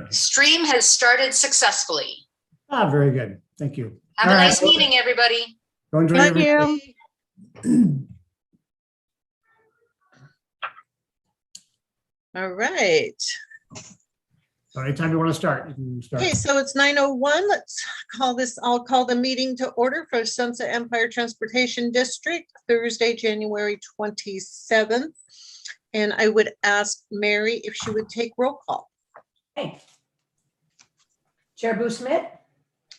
Stream has started successfully. Ah, very good. Thank you. Have a nice meeting, everybody. Go enjoy Thank your you. All right. So anytime you want to start, you can start. Okay, so it's 9:01. Let's call this, I'll call the meeting to order for Sunset Empire Transportation District, Thursday, January 27th. And I would ask Mary if she would take roll call. Okay. Chair Booth-Schmidt,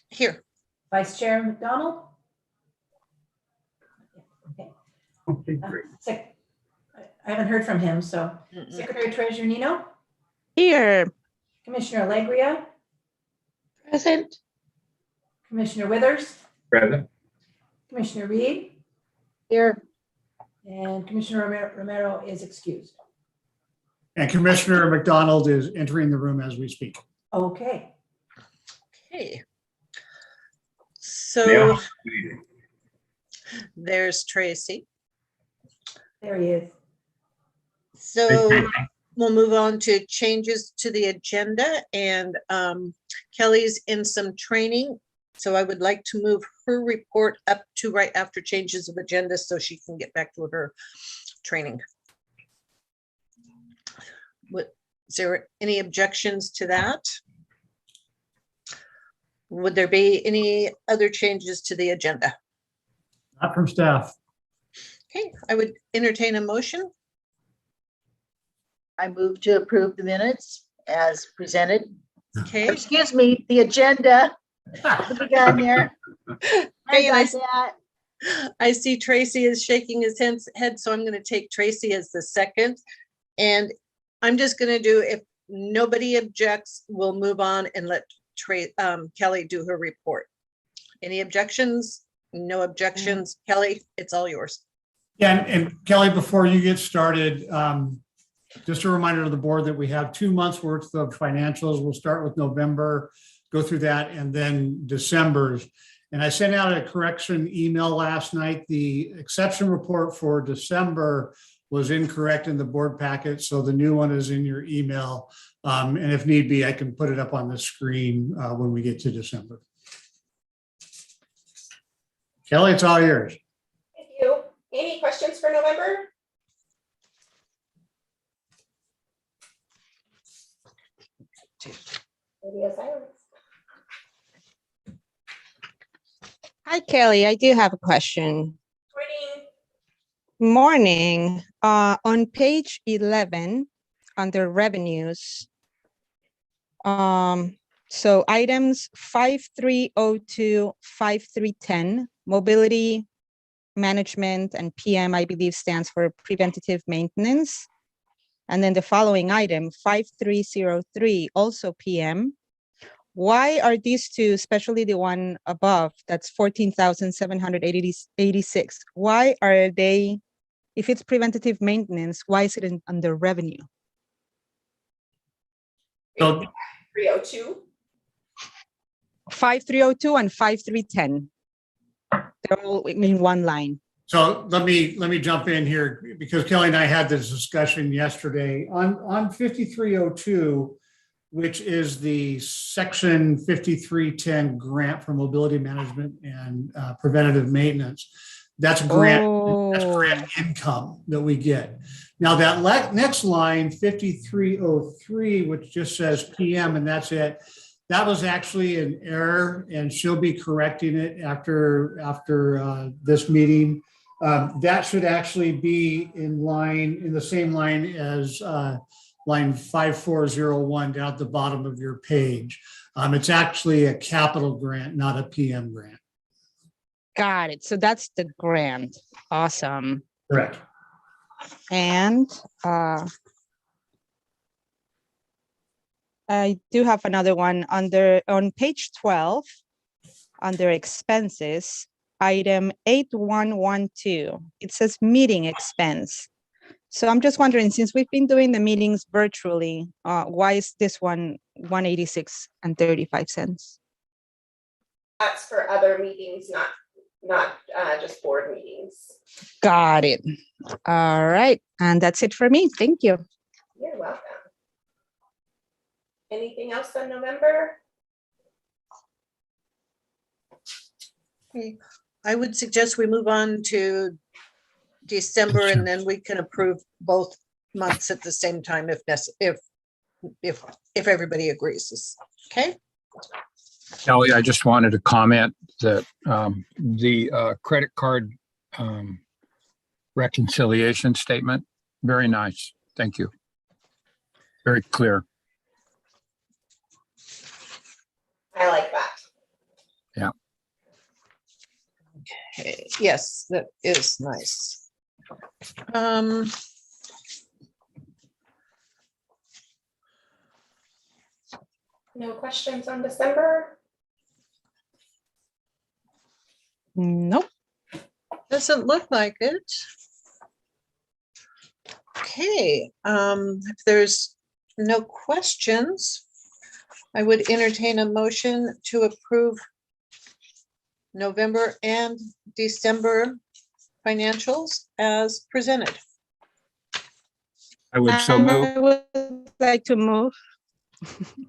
Here. Vice Chair McDonald. Okay. Okay, great. I haven't heard from him, so Secretary Treasurer Nino, Here. Commissioner Alegria, Present. Commissioner Withers, Present. Commissioner Reed, Here. and Commissioner Romero is excused. And Commissioner McDonald is entering the room as we speak. Okay. Okay. So Yeah. there's Tracy. There he is. So we'll move on to changes to the agenda, and Kelly's in some training. So I would like to move her report up to right after changes of agenda so she can get back to her training. Is there any objections to that? Would there be any other changes to the agenda? Not from staff. Okay, I would entertain a motion. I move to approve the minutes as presented. Okay. Excuse me, the agenda. We got there. Okay, and I got that. I see Tracy is shaking his head, so I'm going to take Tracy as the second. And I'm just going to do, if nobody objects, we'll move on and let Kelly do her report. Any objections? No objections. Kelly, it's all yours. Yeah, and Kelly, before you get started, just a reminder to the board that we have 2 months worth of financials. We'll start with November, go through that, and then December's. And I sent out a correction email last night. The exception report for December was incorrect in the board packet, so the new one is in your email. And if need be, I can put it up on the screen when we get to December. Kelly, it's all yours. Thank you. Any questions for November? Maybe a silence. Hi, Kelly. I do have a question. Morning. Morning. On page 11, under revenues, so items 5302, 5310, mobility management, and PM, I believe, stands for preventative maintenance. And then the following item, 5303, also PM. Why are these two, especially the one above, that's 14,786? Why are they, if it's preventative maintenance, why is it under revenue? So 302. 5302 and 5310. They're all in one line. So let me jump in here because Kelly and I had this discussion yesterday on 5302, which is the section 5310 grant for mobility management and preventative maintenance. That's grant, that's grant income that we get. Now that next line 5303, which just says PM and that's it. That was actually an error, and she'll be correcting it after this meeting. That should actually be in the same line as line 5401 down at the bottom of your page. It's actually a capital grant, not a PM grant. Got it. So that's the grant. Awesome. Correct. And I do have another one on page 12, under expenses, item 8112. It says meeting expense. So I'm just wondering, since we've been doing the meetings virtually, why is this one 186 and 35 cents? That's for other meetings, not just board meetings. Got it. All right. And that's it for me. Thank you. You're welcome. Anything else on November? Okay. I would suggest we move on to December and then we can approve both months at the same time if everybody agrees. Okay? Kelly, I just wanted to comment that the credit card reconciliation statement, very nice. Thank you. Very clear. I like that. Okay, yes, that is nice. No questions on December? Nope. Doesn't look like it. Okay, if there's no questions, I would entertain a motion to approve November and December financials as presented. I would so move. I would like to move.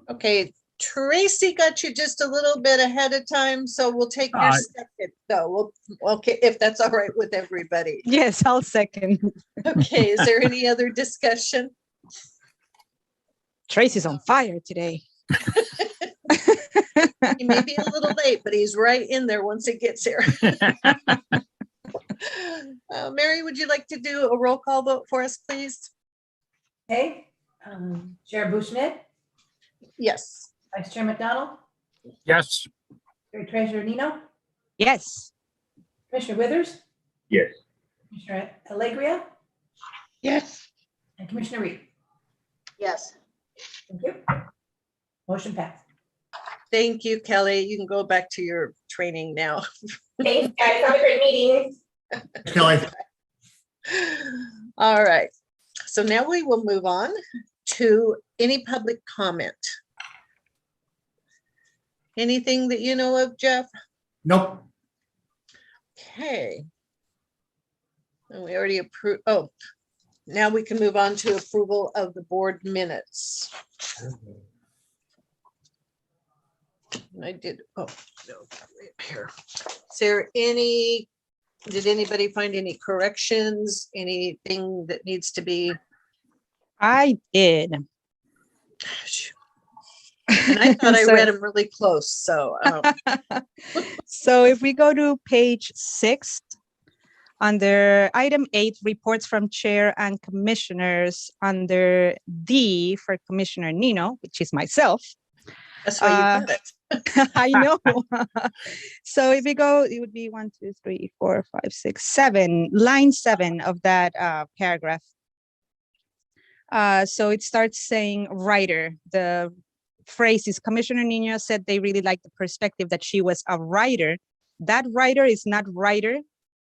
Okay, Tracy got you just a little bit ahead of time, so we'll take your second, though. Okay, if that's all right with everybody. Yes, I'll second. Okay, is there any other discussion? Tracy's on fire today. He may be a little late, but he's right in there once it gets here. Mary, would you like to do a roll call vote for us, please? Okay, Chair Bushnet, Yes. Vice Chair McDonald, Yes. Secretary Treasurer Nino, Yes. Commissioner Withers, Yes. Commissioner Alegria, Yes. and Commissioner Reed. Yes. Thank you. Motion passed. Thank you, Kelly. You can go back to your training now. Thanks, guys. Have a great meeting. Kelly, All right. So now we will move on to any public comment. Anything that you know of, Jeff? nope. Okay. And we already approved, oh, now we can move on to approval of the board minutes. And I did, oh, no, right here. Is there any, did anybody find any corrections, anything that needs to be? I did. And I thought I So- read them really close, so. So if we go to page 6, under item 8, reports from chair and commissioners, under D for Commissioner Nino, which is myself. That's why you got it. I know. So if we go, it would be 1, 2, 3, 4, 5, 6, 7, line 7 of that paragraph. So it starts saying writer. The phrase is Commissioner Nino said they really liked the perspective that she was a writer. That writer is not writer,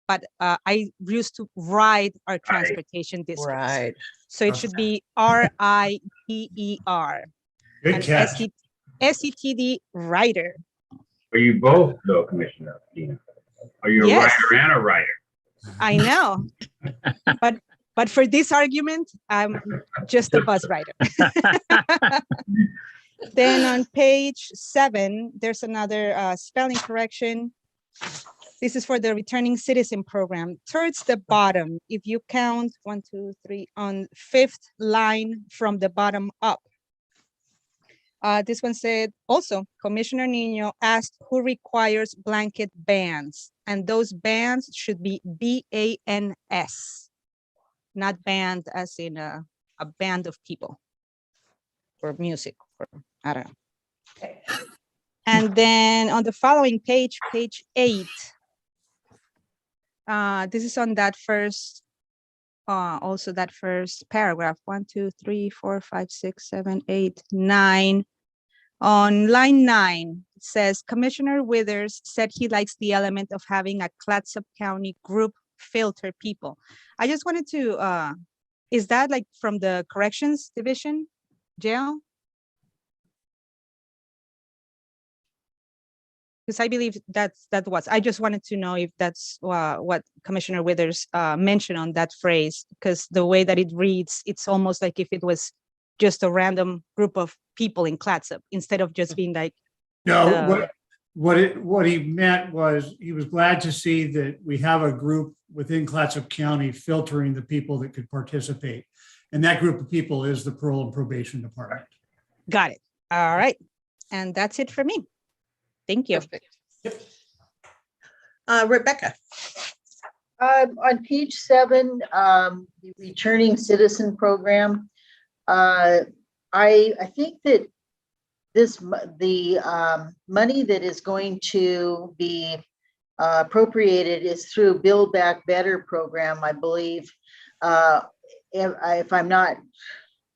but I used to ride our transportation district. Right. So it should be RITER. Good and catch. SETD writer. Are you both though, Commissioner Dina? Are you a Yes. writer and a writer? I know. But for this argument, I'm just a bus rider. Then on page 7, there's another spelling correction. This is for the returning citizen program. Towards the bottom, if you count 1, 2, 3, on 5th line from the bottom up. This one said also, Commissioner Nino asked who requires blanket bans, and those bans should be BANS, not band as in a band of people or music, or I don't know. Okay. And then on the following page, page 8, this is on that first, also that first paragraph, 1, 2, 3, 4, 5, 6, 7, 8, 9. On line 9, it says, Commissioner Withers said he likes the element of having a Clatsop County group filter people. I just wanted to, is that like from the corrections division, jail? Because I believe that was, I just wanted to know if that's what Commissioner Withers mentioned on that phrase, because the way that it reads, it's almost like if it was just a random group of people in Clatsop instead of just being like, No, what he meant was he was glad to see that we have a group within Clatsop County filtering the people that could participate. And that group of people is the parole and probation department. got it. All right. And that's it for me. Thank you. Perfect. Rebecca, On page 7, the returning citizen program, I think that the money that is going to be appropriated is through Build Back Better program, I believe, if I'm not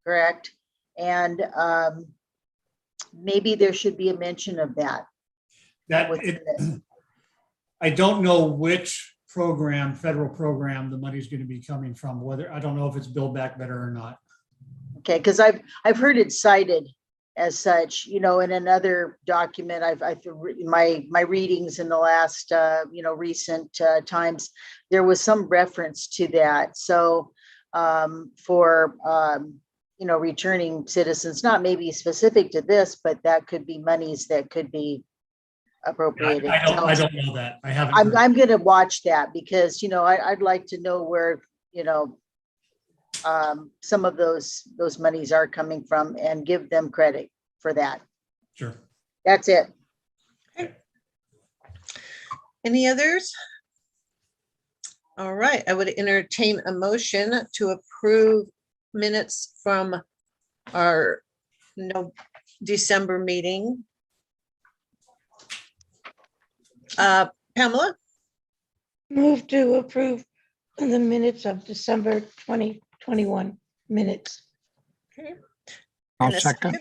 correct. And maybe there should be a mention of that. I don't know which program, federal program, the money's going to be coming from. Whether I don't know if it's Build Back Better or not. Okay, because I've heard it cited as such, in another document. My readings in the last recent times, there was some reference to that. So for returning citizens, not maybe specific to this, but that could be monies that could be appropriated. I don't know that. I haven't. I'm going to watch that because I'd like to know where some of those monies are coming from and give them credit for that. Sure. That's it. any others? All right, I would entertain a motion to approve minutes from our December meeting. Pamela, Move to approve the minutes of December 2021 minutes. I'll and a second.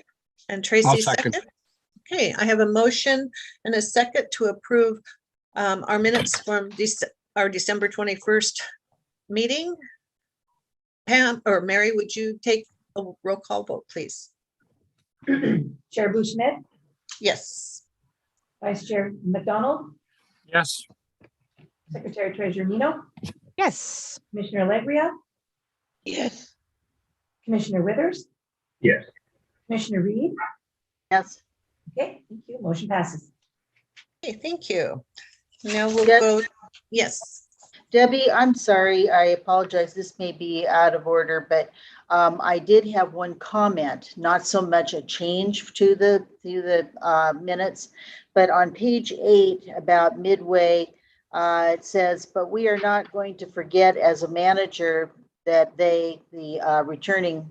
And Tracy I'll second. second. Okay, I have a motion and a second to approve our minutes from our December 21st meeting. Pam or Mary, would you take a roll call vote, please? Chair Bouchnet, Yes. Vice Chair McDonald, Yes. Secretary Treasurer Nino, Yes. Commissioner Alegria, Yes. Commissioner Withers, Yes. Commissioner Reed. Yes. Okay, thank you. Motion passes. Okay, thank you. Now we'll Deb- go. Yes. Debbie, I'm sorry. I apologize. This may be out of order, but I did have one comment, not so much a change to the minutes, but on page 8 about midway, it says, but we are not going to forget as a manager that the returning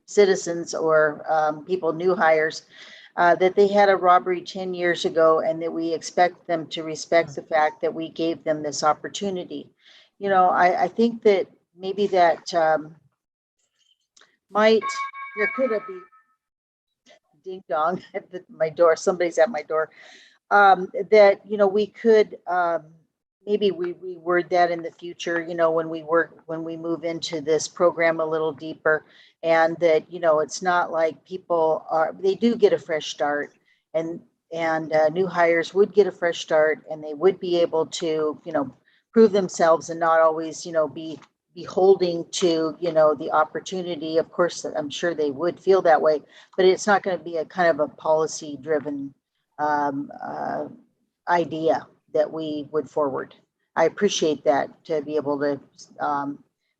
citizens or people, new hires, that they had a robbery 10 years ago and that we expect them to respect the fact that we gave them this opportunity. I think that maybe that there could have been ding dong at my door, somebody's at my door, that, we could maybe we reword that in the future, when we move into this program a little deeper, and that, it's not like they do get a fresh start, and new hires would get a fresh start, and they would be able to, prove themselves and not always, be holding to, the opportunity. Of course, I'm sure they would feel that way, but it's not going to be a kind of a policy driven idea that we would forward. I appreciate that, to be able to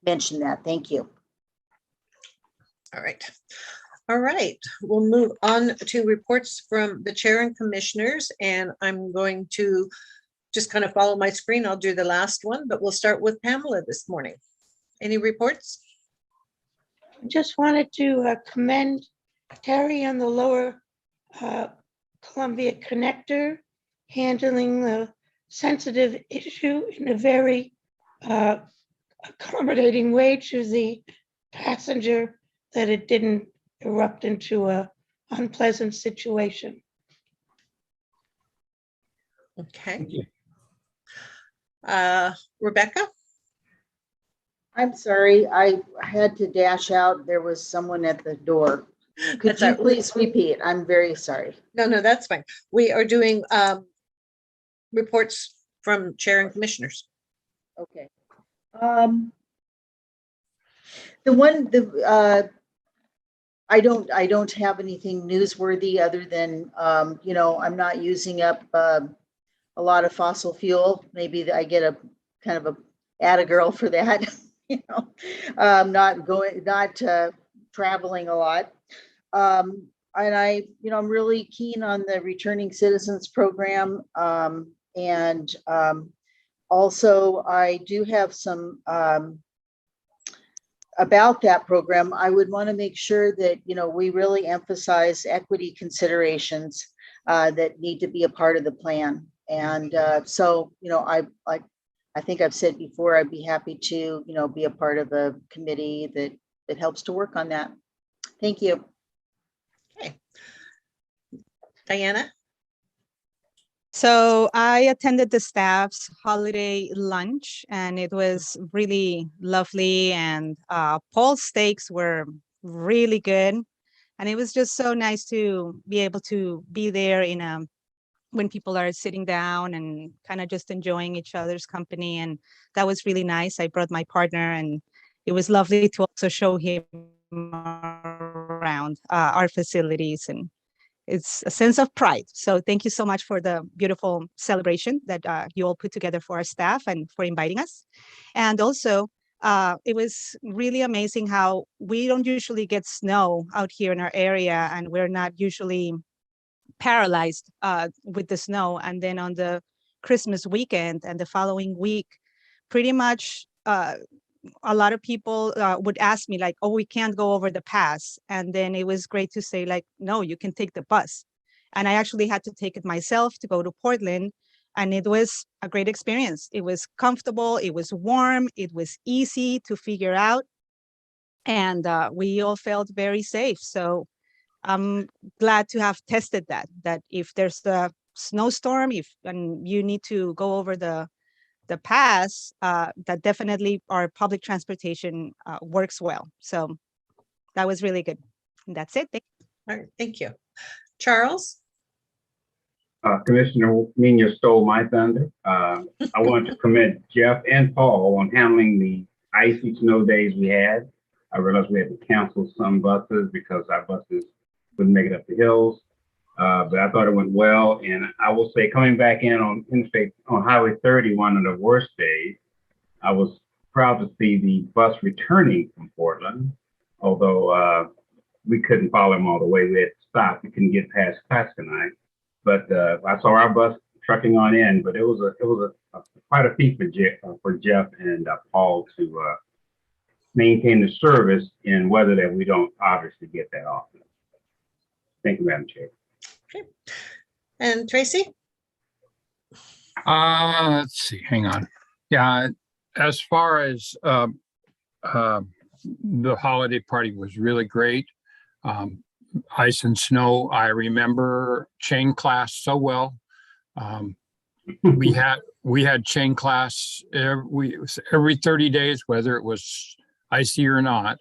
mention that. Thank you. All right. All right, we'll move on to reports from the chair and commissioners, and I'm going to just kind of follow my screen. I'll do the last one, but we'll start with Pamela this morning. Any reports? Just wanted to commend Terry on the lower Columbia connector, handling the sensitive issue in a very accommodating way to the passenger, that it didn't erupt into a unpleasant situation. Okay. Thank you. Rebecca? I'm sorry, I had to dash out. There was someone at the door. Could That's you all right. please repeat? I'm very sorry. No, that's fine. We are doing reports from chair and commissioners. Okay. The I don't have anything newsworthy other than, you know, I'm not using up a lot of fossil fuel. Maybe I get a kind of a atta girl for that, you know, not traveling a lot. And you know, I'm really keen on the returning citizens program. And also I do have some, about that program. I would want to make sure that, you know, we really emphasize equity considerations that need to be a part of the plan. And so, you know, I think I've said before, I'd be happy to, you know, be a part of a committee that helps to work on that. Thank you. Okay. Diana? So I attended the staff's holiday lunch and it was really lovely, and Paul's steaks were really good. And it was just so nice to be able to be there in a when people are sitting down and kind of just enjoying each other's company. And that was really nice. I brought my partner and it was lovely to also show him around our facilities, and it's a sense of pride. So thank you so much for the beautiful celebration that you all put together for our staff and for inviting us. And also, it was really amazing how we don't usually get snow out here in our area, and we're not usually paralyzed with the snow. And then on the Christmas weekend and the following week, pretty much a lot of people would ask me like, oh, we can't go over the pass. And then it was great to say like, no, you can take the bus. And I actually had to take it myself to go to Portland. And it was a great experience. It was comfortable, it was warm, it was easy to figure out. And we all felt very safe. So I'm glad to have tested that if there's a snowstorm, and you need to go over the pass, that definitely our public transportation works well. So that was really good. And that's it. All right, thank you. Charles? Commissioner Nina stole my thunder. I want to commend Jeff and Paul on handling the icy snow days we had. I realized we had to cancel some buses because our buses wouldn't make it up the hills. But I thought it went well. And I will say, coming back in on Interstate on Highway 30, one of the worst days, I was proud to see the bus returning from Portland, although we couldn't follow them all the way. We had to stop. We couldn't get past Pasconite. But I saw our bus trucking on in. But it was quite a feat for Jeff and Paul to maintain the service in weather that we don't obviously get that often. Thank you, Madam Chair. Okay. And Tracy? Let's see, hang on. Yeah, as far as the holiday party was really great. Ice and snow, I remember chain class so well. We had chain class every 30 days, whether it was icy or not.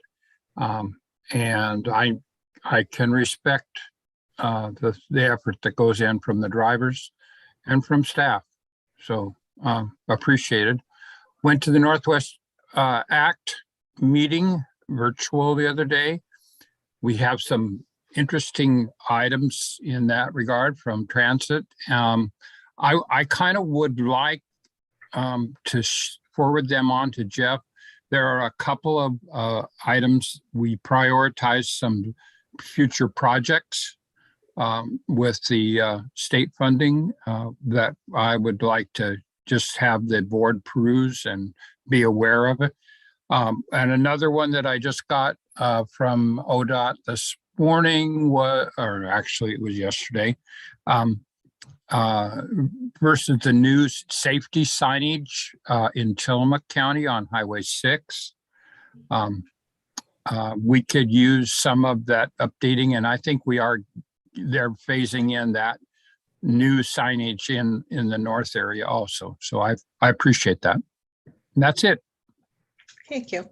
And I can respect the effort that goes in from the drivers and from staff. So appreciated. Went to the Northwest ACT meeting virtual the other day. We have some interesting items in that regard from transit. I kind of would like to forward them on to Jeff. There are a couple of items. We prioritize some future projects with the state funding that I would like to just have the board peruse and be aware of it. And another one that I just got from ODOT this morning or actually it was yesterday, versus the new safety signage in Tillamook County on Highway 6. We could use some of that updating, and I think they're phasing in that new signage in the north area also. So I appreciate that. And that's it. Thank you.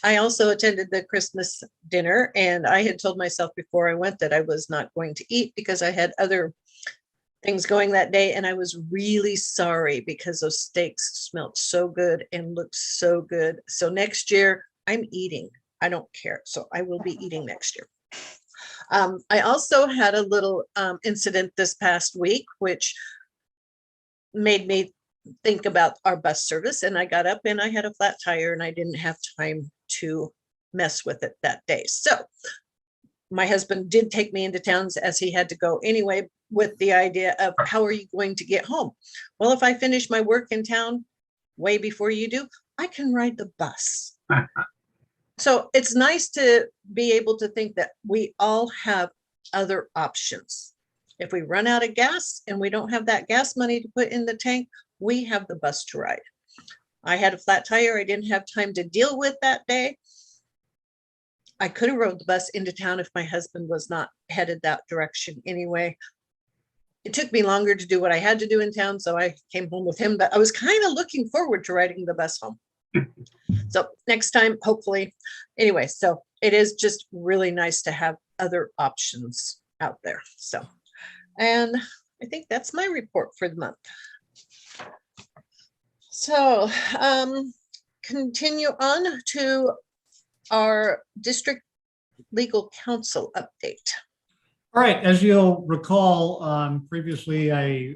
I also attended the Christmas dinner, and I had told myself before I went that I was not going to eat because I had other things going that day. And I was really sorry because those steaks smelled so good and looked so good. So next year I'm eating. I don't care. So I will be eating next year. I also had a little incident this past week, which made me think about our bus service. And I got up and I had a flat tire and I didn't have time to mess with it that day. So my husband did take me into towns as he had to go anyway, with the idea of how are you going to get home? Well, if I finish my work in town way before you do, I can ride the bus. So it's nice to be able to think that we all have other options. If we run out of gas and we don't have that gas money to put in the tank, we have the bus to ride. I had a flat tire I didn't have time to deal with that day. I could have rode the bus into town if my husband was not headed that direction anyway. It took me longer to do what I had to do in town, so I came home with him, but I was kind of looking forward to riding the bus home. So next time, hopefully, anyway, so it is just really nice to have other options out there. So, and I think that's my report for the month. So continue on to our district legal counsel update. All right, as you'll recall, previously I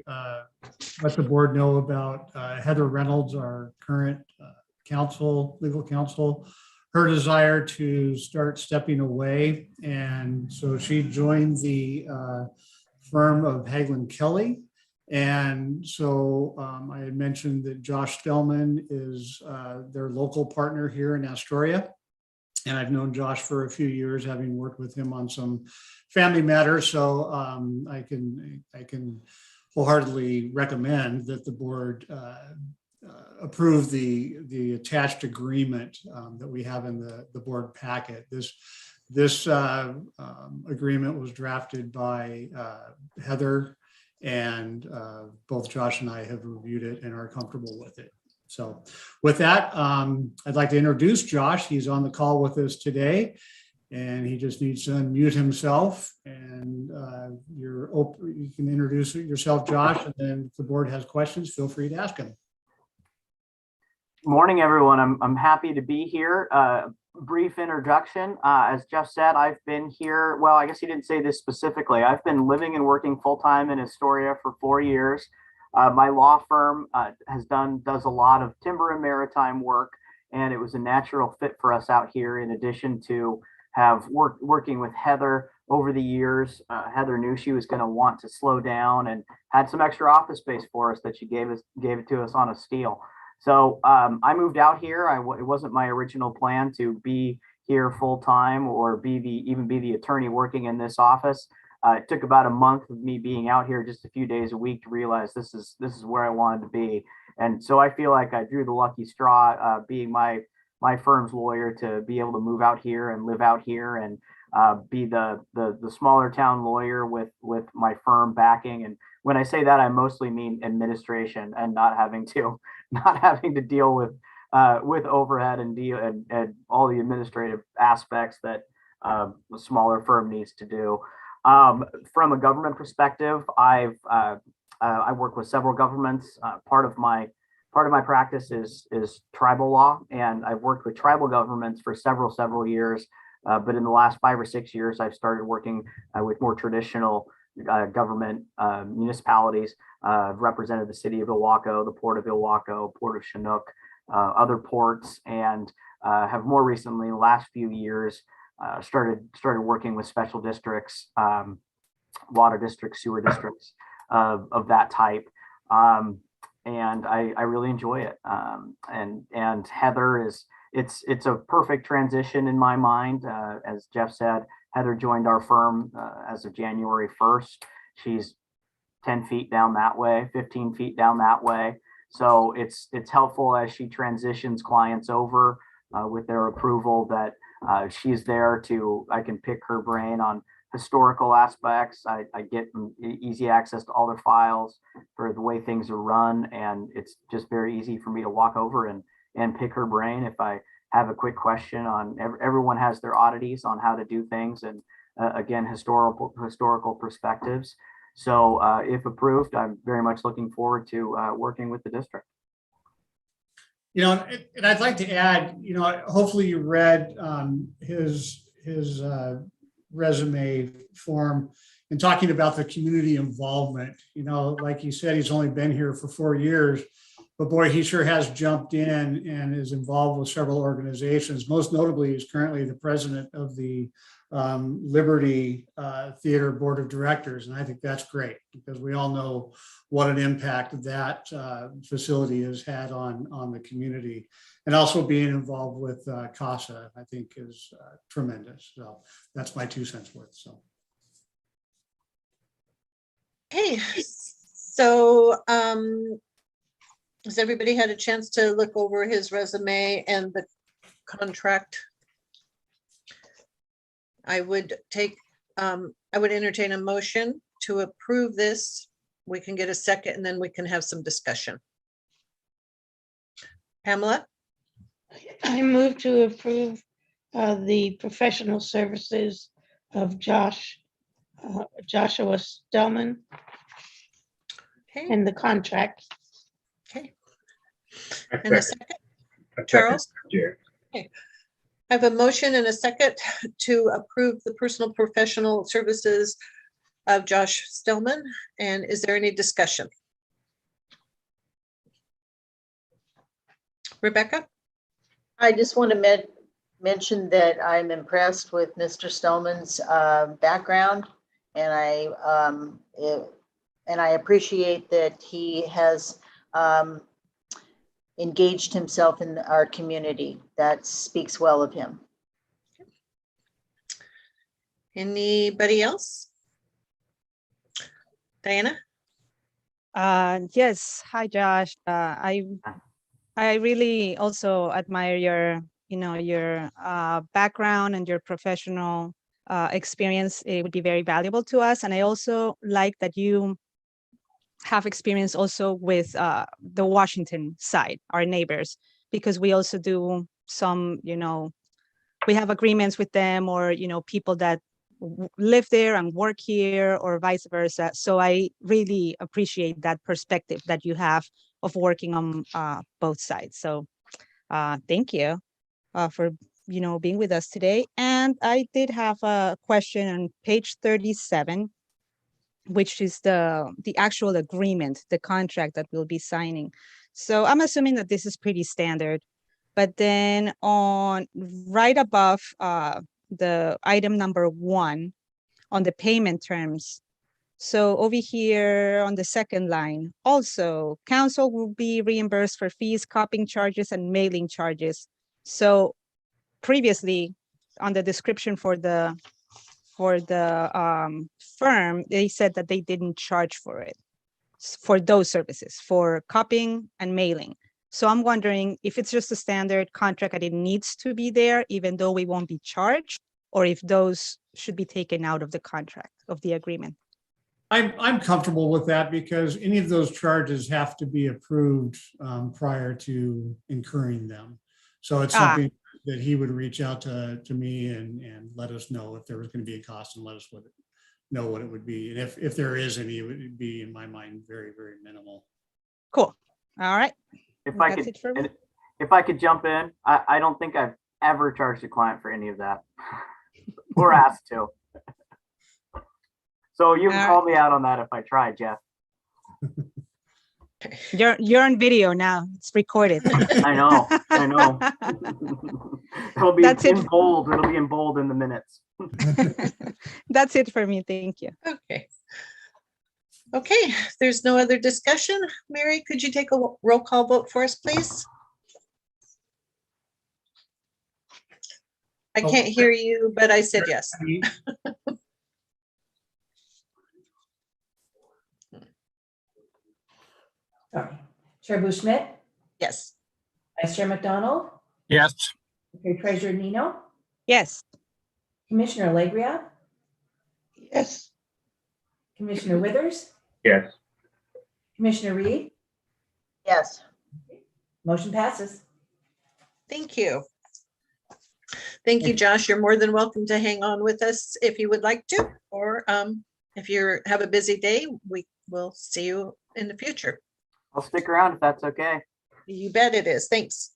let the board know about Heather Reynolds, our current legal counsel, her desire to start stepping away. And so she joined the firm of Hagelin Kelly. And so I had mentioned that Josh Stellman is their local partner here in Astoria. And I've known Josh for a few years, having worked with him on some family matters. So I can wholeheartely recommend that the board approve the attached agreement that we have in the board packet. This agreement was drafted by Heather, and both Josh and I have reviewed it and are comfortable with it. So with that, I'd like to introduce Josh. He's on the call with us today, and he just needs to unmute himself. And you can introduce yourself, Josh, and then if the board has questions, feel free to ask him. Morning, everyone. I'm happy to be here. Brief introduction. As Jeff said, I've been here. Well, I guess he didn't say this specifically. I've been living and working full time in Astoria for 4 years. My law firm does a lot of timber and maritime work, and it was a natural fit for us out here. In addition to working with Heather over the years, Heather knew she was going to want to slow down and had some extra office space for us that she gave it to us on a steal. So I moved out here. It wasn't my original plan to be here full time or even be the attorney working in this office. It took about a month of me being out here just a few days a week to realize this is where I wanted to be. And so I feel like I drew the lucky straw, being my firm's lawyer, to be able to move out here and live out here and be the smaller town lawyer with my firm backing. And when I say that, I mostly mean administration and not having to deal with overhead and all the administrative aspects that a smaller firm needs to do. From a government perspective, I work with several governments. Part of my practice is tribal law, and I've worked with tribal governments for several years. But in the last 5 or 6 years, I've started working with more traditional government municipalities. I've represented the city of Ilwaco, the port of Ilwaco, port of Chinook, other ports, and have more recently, the last few years, started working with special districts, water districts, sewer districts of that type. And I really enjoy it. And Heather it's a perfect transition in my mind. As Jeff said, Heather joined our firm as of January 1st. She's 10 feet down that way, 15 feet down that way. So it's helpful as she transitions clients over with their approval that she's there I can pick her brain on historical aspects. I get easy access to all their files for the way things are run. And it's just very easy for me to walk over and pick her brain if I have a quick question on. Everyone has their oddities on how to do things, and again, historical perspectives. So if approved, I'm very much looking forward to working with the district. You know, and I'd like to add, you know, hopefully you read his resume form and talking about the community involvement. You know, like he said, he's only been here for 4 years, but boy, he sure has jumped in and is involved with several organizations. Most notably, he's currently the president of the Liberty Theater Board of Directors. And I think that's great because we all know what an impact that facility has had on the community. And also being involved with CASA, I think is tremendous. So that's my 2 cents worth. So. Okay, so has everybody had a chance to look over his resume and the contract? I would entertain a motion to approve this. We can get a second and then we can have some discussion. Pamela? I move to approve the professional services of Joshua Stellman Okay, and the contract. okay. I And a second. second, I second, Charles? Chair. I have a motion and a second to approve the personal professional services of Josh Stillman. And is there any discussion? Rebecca? I just want to mention that I'm impressed with Mr. Stillman's background, and I appreciate that he has engaged himself in our community. That speaks well of him. Anybody else? Diana? Yes. Hi, Josh. I really also admire your background and your professional experience. It would be very valuable to us. And I also like that you have experience also with the Washington side, our neighbors, because we also do some, we have agreements with them, or, people that live there and work here, or vice versa. So I really appreciate that perspective that you have of working on both sides. So thank you for being with us today. And I did have a question on page 37, which is the actual agreement, the contract that we'll be signing. So I'm assuming that this is pretty standard. But then on right above the item number 1 on the payment terms. So over here on the second line, also council will be reimbursed for fees, copying charges, and mailing charges. So previously on the description for the firm, they said that they didn't charge for it, for those services, for copying and mailing. So I'm wondering if it's just a standard contract and it needs to be there, even though we won't be charged, or if those should be taken out of the contract, of the agreement. I'm comfortable with that because any of those charges have to be approved prior to incurring them. So it's something that he would reach out to me and let us know if there was going to be a cost and let us know what it would be. And if there is any, it would be, in my mind, very, very minimal. Cool. All right. If I I could jump in, I don't think I've ever charged a client for any of that or asked to. So you can call me out on that if I try, Jeff. You're on video now. It's recorded. I know. It'll be That's in it. bold. It'll be in bold in the minutes. That's it for me. Thank you. Okay. Okay, if there's no other discussion, Mary, could you take a roll call vote for us, please? I can't hear you, but I said yes. Sorry. Chair Bouchmet, Yes. Vice Chair McDonald, Yes. Secretary Treasurer Nino, Yes. Commissioner Alegria, Yes. Commissioner Withers, Yes. Commissioner Reed, Yes. motion passes. Thank you. Thank you, Josh. You're more than welcome to hang on with us if you would like to, or if you have a busy day, we will see you in the future. I'll stick around if that's okay. You bet it is. Thanks.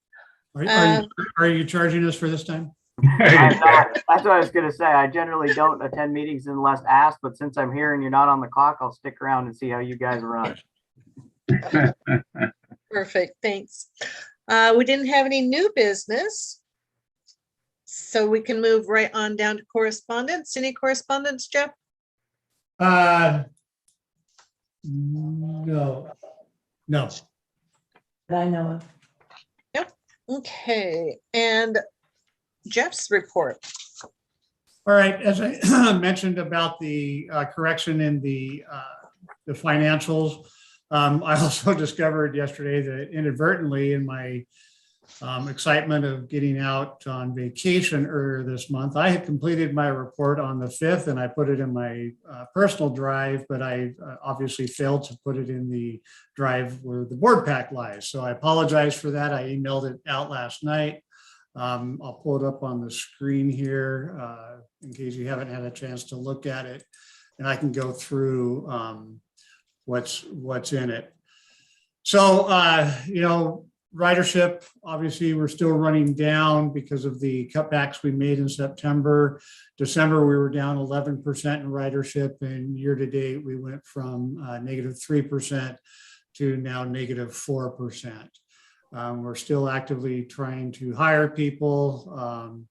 Are you charging us for this time? I'm not. That's what I was gonna say. I generally don't attend meetings unless asked, but since I'm here and you're not on the clock, I'll stick around and see how you guys run. Perfect. Thanks. We didn't have any new business. So we can move right on down to correspondence. Any correspondence, Jeff? No. That I know of. Okay, and Jeff's report. All right, as I mentioned about the correction in the financials, I also discovered yesterday that inadvertently in my excitement of getting out on vacation earlier this month, I had completed my report on the 5th and I put it in my personal drive, but I obviously failed to put it in the drive where the board pack lies. So I apologize for that. I emailed it out last night. I'll pull it up on the screen here in case you haven't had a chance to look at it, and I can go through what's in it. So, ridership, obviously, we're still running down because of the cutbacks we made in September. December, we were down 11% in ridership, and year to date, we went from -3% to now -4%. We're still actively trying to hire people.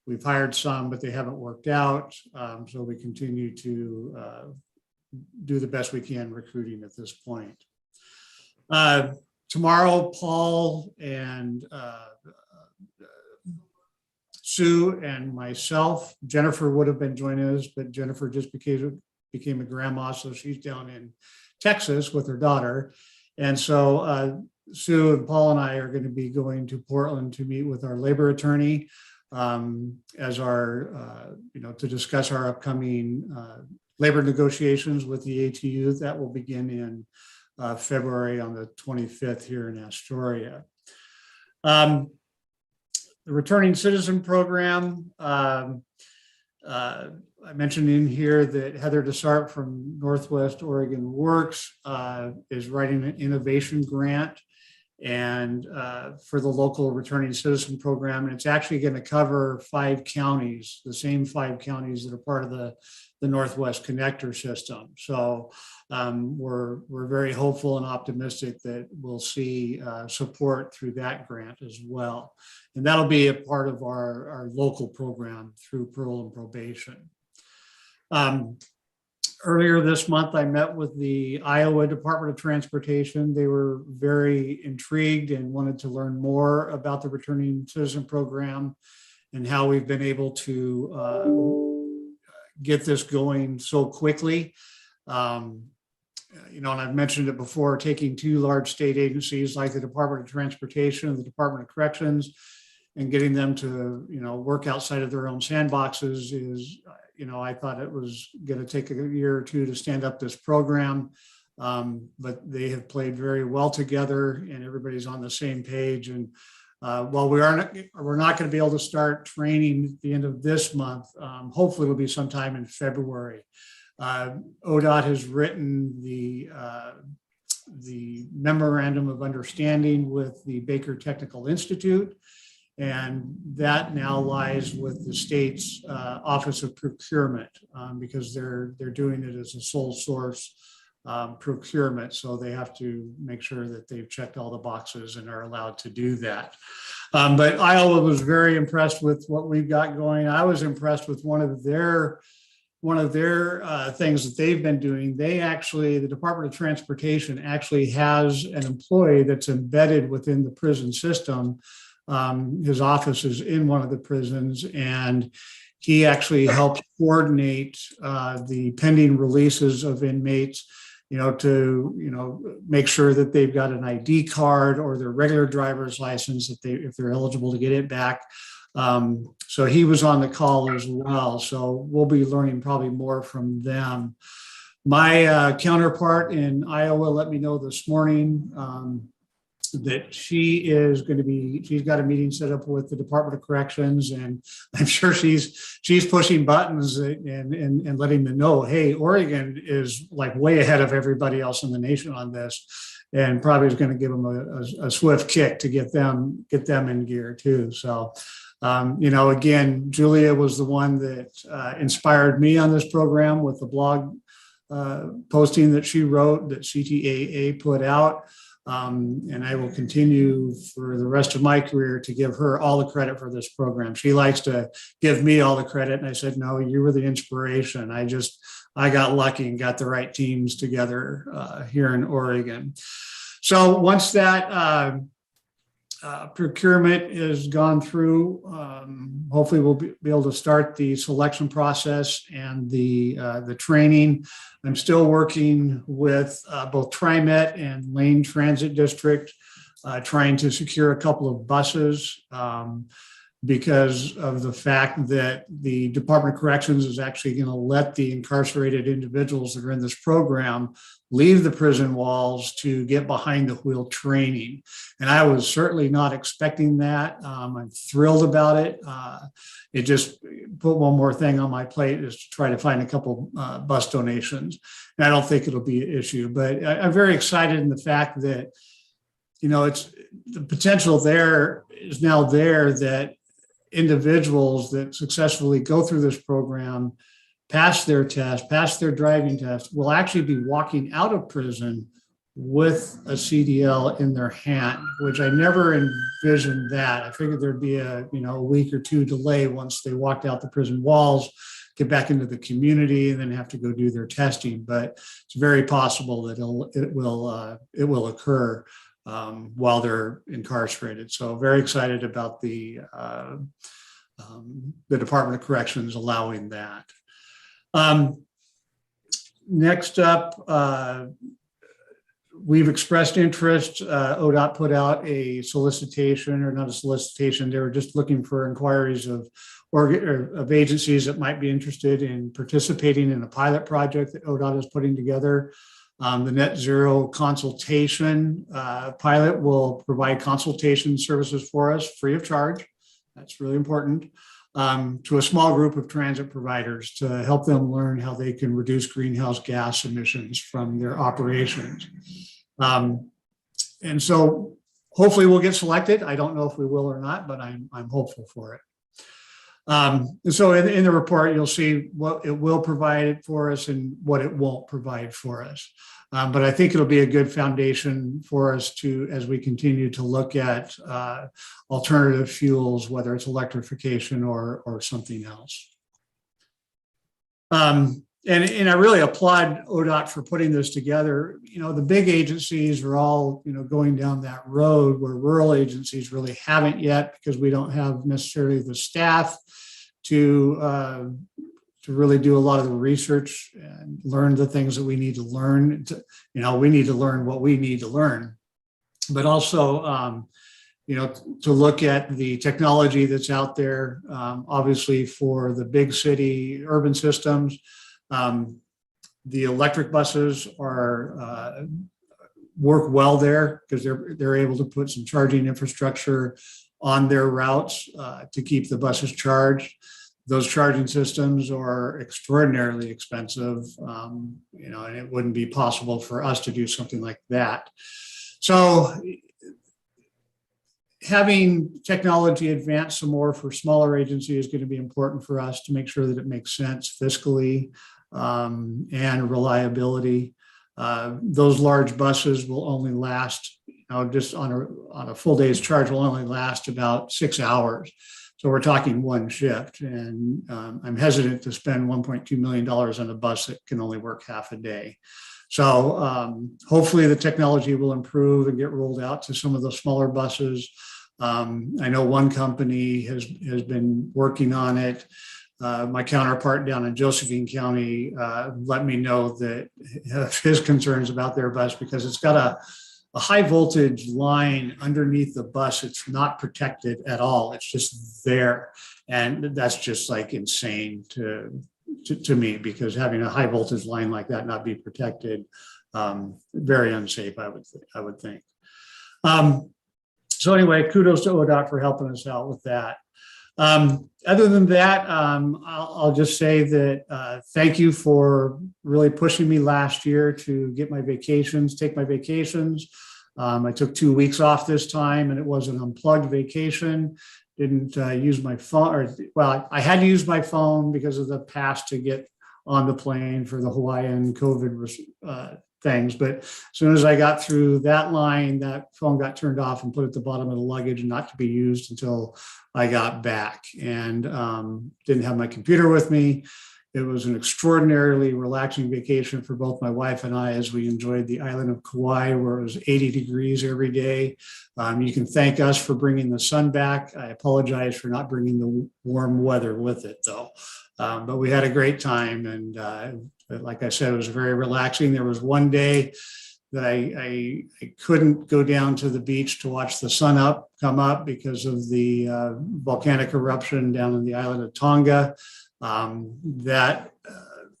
We've hired some, but they haven't worked out. So we continue to do the best we can recruiting at this point. Tomorrow, Paul and Sue and myself, Jennifer would have been joining us, but Jennifer just became a grandma, so she's down in Texas with her daughter. And so Sue and Paul and I are going to be going to Portland to meet with our labor attorney as our, to discuss our upcoming labor negotiations with the ATU. That will begin in February on the 25th here in Astoria. The Returning Citizen Program, I mentioned in here that Heather Desart from Northwest Oregon Works is writing an innovation grant and for the local Returning Citizen Program. And it's actually going to cover 5 counties, the same 5 counties that are part of the Northwest Connector system. So we're very hopeful and optimistic that we'll see support through that grant as well. And that'll be a part of our local program through parole and probation. Earlier this month, I met with the Iowa Department of Transportation. They were very intrigued and wanted to learn more about the Returning Citizen Program and how we've been able to get this going so quickly. And I've mentioned it before, taking 2 large state agencies like the Department of Transportation and the Department of Corrections and getting them to, work outside of their own sandboxes is, I thought it was going to take a year or 2 to stand up this program, but they have played very well together and everybody's on the same page. And while we're not going to be able to start training at the end of this month, hopefully it'll be sometime in February. ODOT has written the Memorandum of Understanding with the Baker Technical Institute, and that now lies with the state's Office of Procurement because they're doing it as a sole source procurement. So they have to make sure that they've checked all the boxes and are allowed to do that. But Iowa was very impressed with what we've got going. I was impressed with one of their things that they've been doing. The Department of Transportation actually has an employee that's embedded within the prison system. His office is in one of the prisons, and he actually helps coordinate the pending releases of inmates, to make sure that they've got an ID card or their regular driver's license if they're eligible to get it back. So he was on the call as well. So we'll be learning probably more from them. My counterpart in Iowa let me know this morning that she's got a meeting set up with the Department of Corrections, and I'm sure she's pushing buttons and letting them know, hey, Oregon is like way ahead of everybody else in the nation on this, and probably is going to give them a swift kick to get them in gear too. So, again, Julia was the one that inspired me on this program with the blog posting that she wrote that CTAA put out. And I will continue for the rest of my career to give her all the credit for this program. She likes to give me all the credit. And I said, no, you were the inspiration. I got lucky and got the right teams together here in Oregon. So once that procurement is gone through, hopefully we'll be able to start the selection process and the training. I'm still working with both TriMet and Lane Transit District, trying to secure a couple of buses because of the fact that the Department of Corrections is actually going to let the incarcerated individuals that are in this program leave the prison walls to get behind the wheel training. And I was certainly not expecting that. I'm thrilled about it. It just put one more thing on my plate is to try to find a couple bus donations. And I don't think it'll be an issue, but I'm very excited in the fact that, it's the potential there is now there that individuals that successfully go through this program, pass their test, pass their driving test, will actually be walking out of prison with a CDL in their hand, which I never envisioned that. I figured there'd be a week or two delay once they walked out the prison walls, get back into the community, and then have to go do their testing. But it's very possible that it will occur while they're incarcerated. So very excited about the Department of Corrections allowing that. Next up, we've expressed interest. ODOT put out a solicitation, or not a solicitation. They were just looking for inquiries of agencies that might be interested in participating in a pilot project that ODOT is putting together. The net zero consultation pilot will provide consultation services for us free of charge. That's really important. To a small group of transit providers to help them learn how they can reduce greenhouse gas emissions from their operations. And so hopefully we'll get selected. I don't know if we will or not, but I'm hopeful for it. And so in the report, you'll see what it will provide for us and what it won't provide for us. But I think it'll be a good foundation for us as we continue to look at alternative fuels, whether it's electrification or something else. And I really applaud ODOT for putting this together. The big agencies are all, going down that road where rural agencies really haven't yet, because we don't have necessarily the staff to really do a lot of the research and learn the things that we need to learn. We need to learn what we need to learn, but also, to look at the technology that's out there, obviously for the big city urban systems. The electric buses work well there because they're able to put some charging infrastructure on their routes to keep the buses charged. Those charging systems are extraordinarily expensive, and it wouldn't be possible for us to do something like that. So having technology advance some more for smaller agencies is going to be important for us to make sure that it makes sense fiscally and reliability. Those large buses will only last, just on a full day's charge will only last about 6 hours. So we're talking one shift, and I'm hesitant to spend $1.2 million on a bus that can only work half a day. So hopefully the technology will improve and get rolled out to some of the smaller buses. I know one company has been working on it. My counterpart down in Josephine County let me know that his concerns about their bus, because it's got a high voltage line underneath the bus. It's not protected at all. It's just there. And that's just like insane to me, because having a high voltage line like that not be protected, very unsafe, I would think. So anyway, kudos to ODOT for helping us out with that. Other than that, I'll just say that thank you for really pushing me last year to get my vacations, take my vacations. I took 2 weeks off this time, and it was an unplugged vacation. Didn't use my phone, or well, I had to use my phone because of the pass to get on the plane for the Hawaiian COVID things. But as soon as I got through that line, that phone got turned off and put at the bottom of the luggage and not to be used until I got back, and didn't have my computer with me. It was an extraordinarily relaxing vacation for both my wife and I as we enjoyed the island of Kauai, where it was 80 degrees every day. You can thank us for bringing the sun back. I apologize for not bringing the warm weather with it, though. But we had a great time, and like I said, it was very relaxing. There was one day that I couldn't go down to the beach to watch the sun come up because of the volcanic eruption down in the island of Tonga.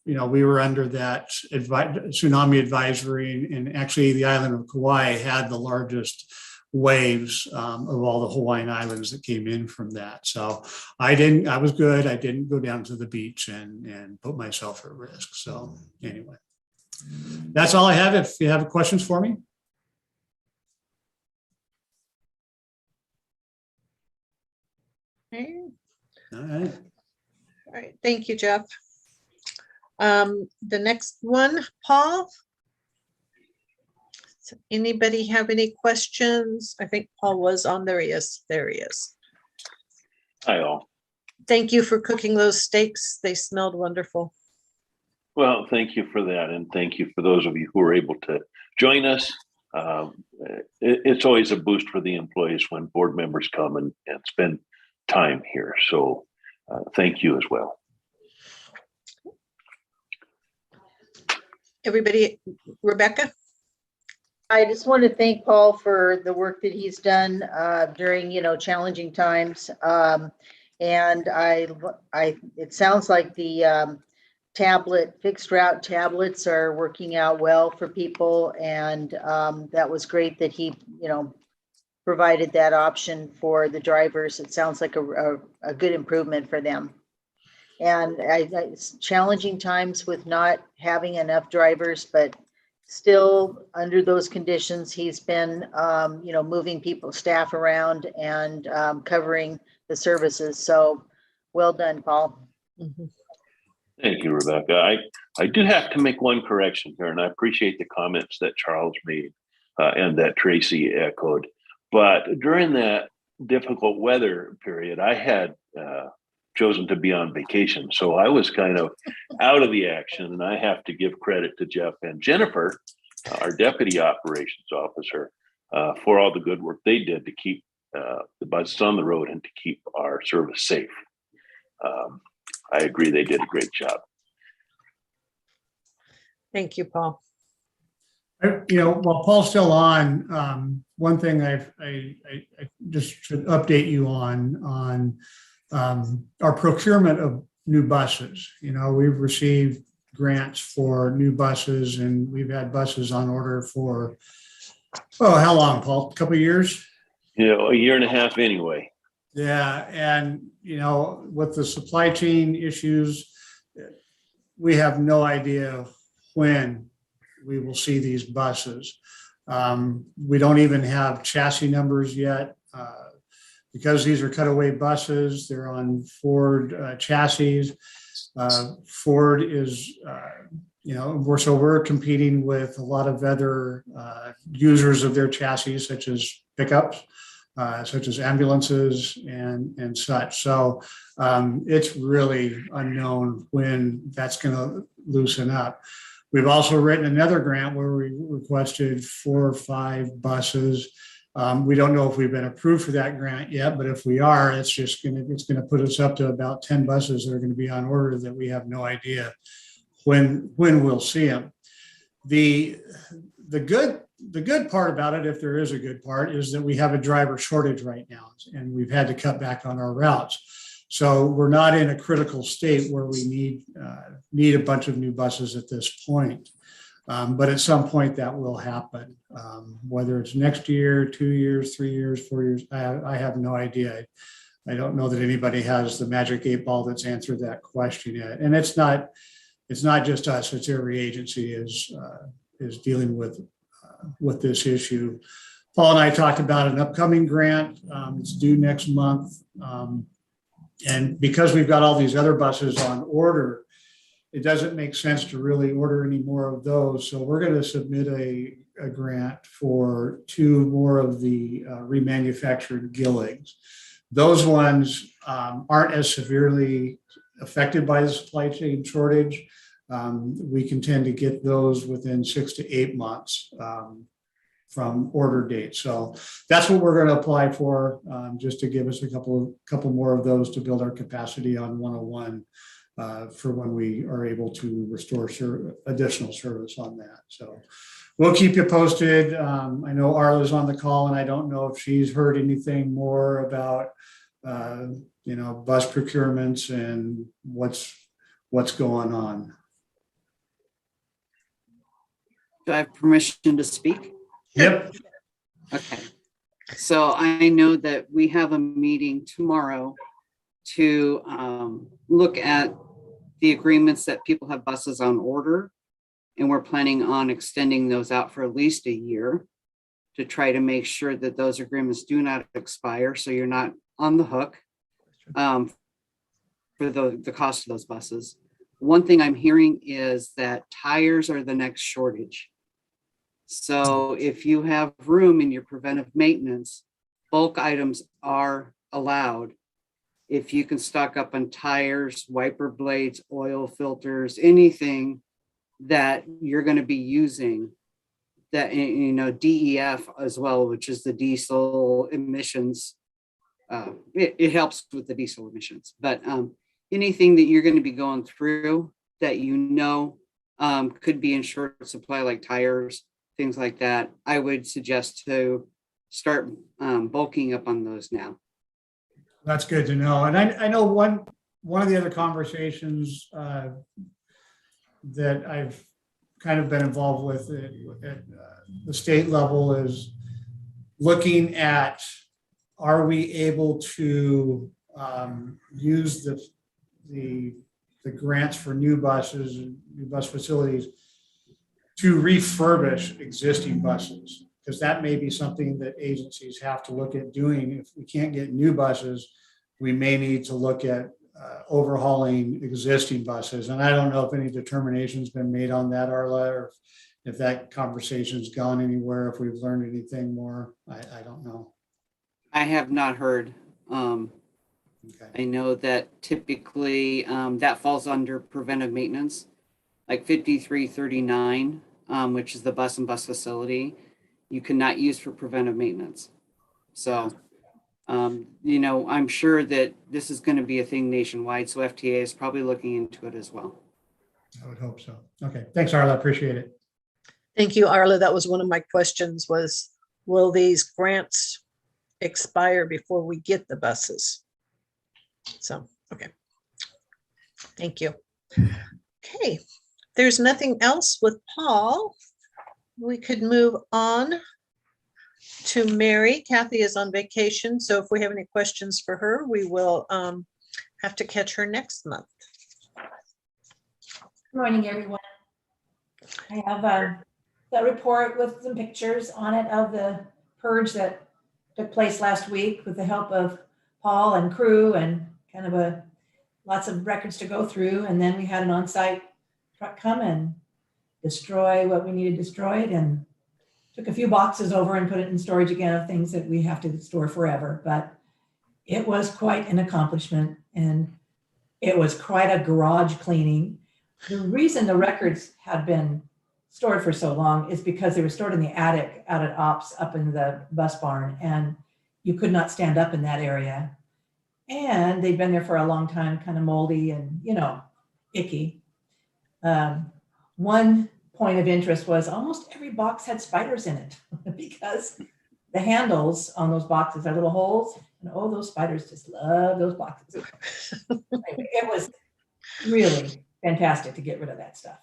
We were under that tsunami advisory, and actually the island of Kauai had the largest waves of all the Hawaiian islands that came in from that. So I was good. I didn't go down to the beach and put myself at risk. So anyway, that's all I have. If you have questions for me. Okay. All right. All right, thank you, Jeff. The next one, Paul. Does anybody have any questions? I think Paul was on. There he is. There he is. Hi, all. Thank you for cooking those steaks. They smelled wonderful. Well, thank you for that. And thank you for those of you who were able to join us. It's always a boost for the employees when board members come and spend time here. So thank you as well. Everybody, Rebecca? I just want to thank Paul for the work that he's done during, challenging times. And it sounds like the fixed route tablets are working out well for people. And that was great that he, provided that option for the drivers. It sounds like a good improvement for them. And it's challenging times with not having enough drivers, but still under those conditions, he's been, moving staff around and covering the services. So well done, Paul. Mm-hmm. Thank you, Rebecca. I do have to make one correction here, and I appreciate the comments that Charles made and that Tracy echoed. But during that difficult weather period, I had chosen to be on vacation. So I was kind of out of the action, and I have to give credit to Jeff and Jennifer, our deputy operations officer, for all the good work they did to keep the buses on the road and to keep our service safe. I agree, they did a great job. Thank you, Paul. While Paul's still on, one thing I just should update you on our procurement of new buses. We've received grants for new buses, and we've had buses on order for, how long, Paul? A couple of years? A year and a half anyway. Yeah, and with the supply chain issues, we have no idea when we will see these buses. We don't even have chassis numbers yet. Because these are cutaway buses, they're on Ford chassis. Ford is, we're competing with a lot of other users of their chassis, such as pickups, such as ambulances and such. So it's really unknown when that's going to loosen up. We've also written another grant where we requested 4 or 5 buses. We don't know if we've been approved for that grant yet, but if we are, it's going to put us up to about 10 buses that are going to be on order that we have no idea when we'll see them. The good part about it, if there is a good part, is that we have a driver shortage right now, and we've had to cut back on our routes. So we're not in a critical state where we need a bunch of new buses at this point. But at some point that will happen, whether it's next year, 2 years, 3 years, 4 years, I have no idea. I don't know that anybody has the magic 8 ball that's answered that question yet. And it's not just us, it's every agency is dealing with this issue. Paul and I talked about an upcoming grant. It's due next month. And because we've got all these other buses on order, it doesn't make sense to really order any more of those. So we're going to submit a grant for 2 more of the remanufactured Gillings. Those ones aren't as severely affected by the supply chain shortage. We can tend to get those within 6 to 8 months from order date. So that's what we're going to apply for, just to give us a couple more of those to build our capacity on 101 for when we are able to restore additional service on that. So we'll keep you posted. I know Arla's on the call, and I don't know if she's heard anything more about bus procurements and what's going on. Do I have permission to speak? Yep. Okay. So I know that we have a meeting tomorrow to look at the agreements that people have buses on order. And we're planning on extending those out for at least a year to try to make sure that those agreements do not expire. So you're not on the hook for the cost of those buses. One thing I'm hearing is that tires are the next shortage. So if you have room in your preventive maintenance, bulk items are allowed. If you can stock up on tires, wiper blades, oil filters, anything that you're going to be using, that, DEF as well, which is the diesel emissions. It helps with the diesel emissions, but anything that you're going to be going through that could be in short supply, like tires, things like that, I would suggest to start bulking up on those now. That's good to know. And I know one of the other conversations that I've kind of been involved with at the state level is looking at, are we able to use the grants for new buses and new bus facilities to refurbish existing buses? Because that may be something that agencies have to look at doing. If we can't get new buses, we may need to look at overhauling existing buses. And I don't know if any determination's been made on that, Arla, or if that conversation's gone anywhere, if we've learned anything more. I don't know. I have not heard. Okay. I know that typically that falls under preventive maintenance, like 5339, which is the bus and bus facility, you cannot use for preventive maintenance. So, I'm sure that this is going to be a thing nationwide. So FTA is probably looking into it as well. I would hope so. Okay. Thanks, Arla. Appreciate it. Thank you, Arla. That was one of my questions was, will these grants expire before we get the buses? So, okay. Thank you. Okay. There's nothing else with Paul. We could move on to Mary. Kathy is on vacation, so if we have any questions for her, we will have to catch her next month. Good morning, everyone. I have that report with some pictures on it of the purge that took place last week with the help of Paul and crew, and kind of lots of records to go through. And then we had an on-site truck come and destroy what we needed destroyed, and took a few boxes over and put it in storage again of things that we have to store forever. But it was quite an accomplishment, and it was quite a garage cleaning. The reason the records had been stored for so long is because they were stored in the attic out at ops up in the bus barn, and you could not stand up in that area. And they'd been there for a long time, kind of moldy and, icky. One point of interest was almost every box had spiders in it because the handles on those boxes are little holes, and those spiders just love those boxes. It was really fantastic to get rid of that stuff.